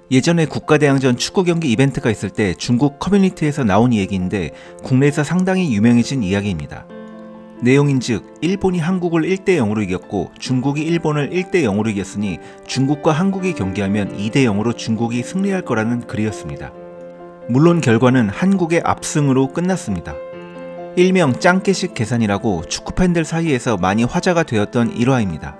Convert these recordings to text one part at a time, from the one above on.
예전에 국가대항전 축구 경기 이벤트가 있을 때 중국 커뮤니티에서 나온 얘기인데 국내에서 상당히 유명해진 이야기입니다. 내용인즉 일본이 한국을 1대0으로 이겼고 중국이 일본을 1대0으로 이겼으니 중국과 한국이 경기하면 2대0으로 중국이 승리할 거라는 글이었습니다. 물론 결과는 한국의 압승으로 끝났습니다. 일명 짱깨식 계산이라고 축구팬들 사이에서 많이 화제가 되었던 일화입니다.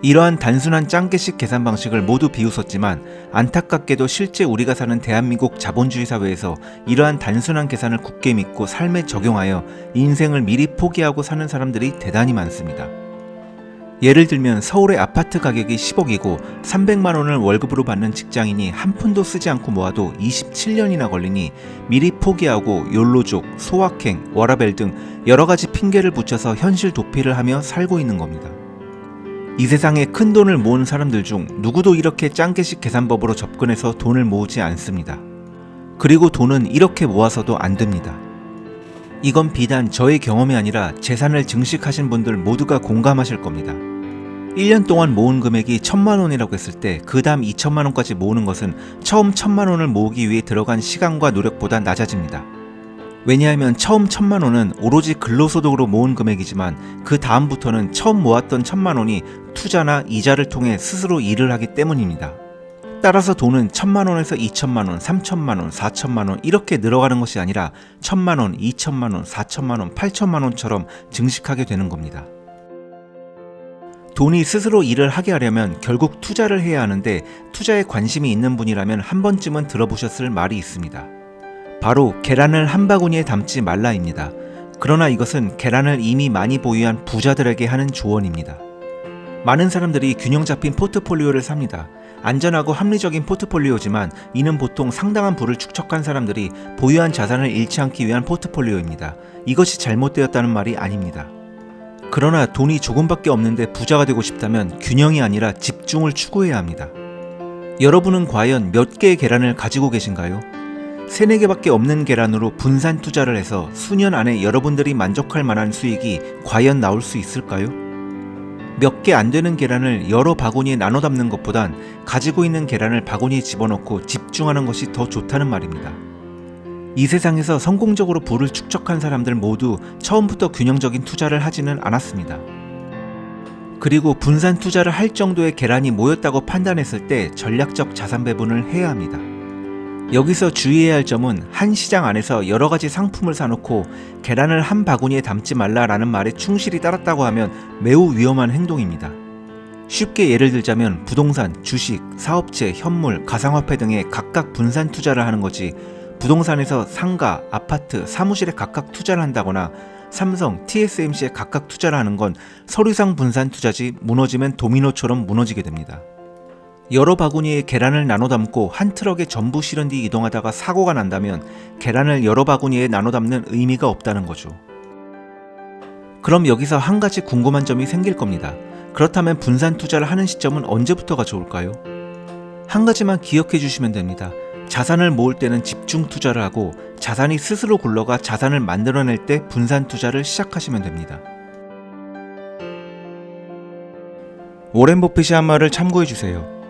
이러한 단순한 짱깨식 계산 방식을 모두 비웃었지만 안타깝게도 실제 우리가 사는 대한민국 자본주의 사회에서 이러한 단순한 계산을 굳게 믿고 삶에 적용하여 인생을 미리 포기하고 사는 사람들이 대단히 많습니다. 예를 들면 서울의 아파트 가격이 10억이고 300만 원을 월급으로 받는 직장인이 한 푼도 쓰지 않고 모아도 27년이나 걸리니 미리 포기하고 욜로족, 소확행, 워라밸 등 여러 가지 핑계를 붙여서 현실 도피를 하며 살고 있는 겁니다. 이 세상에 큰 돈을 모은 사람들 중 누구도 이렇게 짱깨식 계산법으로 접근해서 돈을 모으지 않습니다. 그리고 돈은 이렇게 모아서도 안 됩니다. 이건 비단 저의 경험이 아니라 재산을 증식하신 분들 모두가 공감하실 겁니다. 1년 동안 모은 금액이 1000만 원이라고 했을 때 그 다음 2000만 원까지 모으는 것은 처음 1000만 원을 모으기 위해 들어간 시간과 노력보다 낮아집니다. 왜냐하면 처음 1000만 원은 오로지 근로소득으로 모은 금액이지만 그 다음부터는 처음 모았던 1000만 원이 투자나 이자를 통해 스스로 일을 하기 때문입니다. 따라서 돈은 1000만 원에서 2000만 원, 3000만 원, 4000만 원 이렇게 늘어가는 것이 아니라 1000만 원, 2000만 원, 4000만 원, 8000만 원처럼 증식하게 되는 겁니다. 돈이 스스로 일을 하게 하려면 결국 투자를 해야 하는데 투자에 관심이 있는 분이라면 한 번쯤은 들어보셨을 말이 있습니다. 바로 계란을 한 바구니에 담지 말라입니다. 그러나 이것은 계란을 이미 많이 보유한 부자들에게 하는 조언입니다. 많은 사람들이 균형 잡힌 포트폴리오를 삽니다. 안전하고 합리적인 포트폴리오지만 이는 보통 상당한 부를 축적한 사람들이 보유한 자산을 잃지 않기 위한 포트폴리오입니다. 이것이 잘못되었다는 말이 아닙니다. 그러나 돈이 조금밖에 없는데 부자가 되고 싶다면 균형이 아니라 집중을 추구해야 합니다. 여러분은 과연 몇 개의 계란을 가지고 계신가요? 3, 4개밖에 없는 계란으로 분산 투자를 해서 수년 안에 여러분들이 만족할 만한 수익이 과연 나올 수 있을까요? 몇 개 안 되는 계란을 여러 바구니에 나눠 담는 것보단 가지고 있는 계란을 바구니에 집어넣고 집중하는 것이 더 좋다는 말입니다. 이 세상에서 성공적으로 부를 축적한 사람들 모두 처음부터 균형적인 투자를 하지는 않았습니다. 그리고 분산 투자를 할 정도의 계란이 모였다고 판단했을 때 전략적 자산 배분을 해야 합니다. 여기서 주의해야 할 점은 한 시장 안에서 여러 가지 상품을 사놓고 계란을 한 바구니에 담지 말라라는 말에 충실히 따랐다고 하면 매우 위험한 행동입니다. 쉽게 예를 들자면 부동산, 주식, 사업체, 현물, 가상화폐 등에 각각 분산 투자를 하는 거지 부동산에서 상가, 아파트, 사무실에 각각 투자를 한다거나 삼성, TSMC에 각각 투자를 하는 건 서류상 분산 투자지 무너지면 도미노처럼 무너지게 됩니다. 여러 바구니에 계란을 나눠 담고 한 트럭에 전부 실은 뒤 이동하다가 사고가 난다면 계란을 여러 바구니에 나눠 담는 의미가 없다는 거죠. 그럼 여기서 한 가지 궁금한 점이 생길 겁니다. 그렇다면 분산 투자를 하는 시점은 언제부터가 좋을까요? 한 가지만 기억해 주시면 됩니다. 자산을 모을 때는 집중 투자를 하고 자산이 스스로 굴러가 자산을 만들어낼 때 분산 투자를 시작하시면 됩니다. 워렌 버핏이 한 말을 참고해 주세요.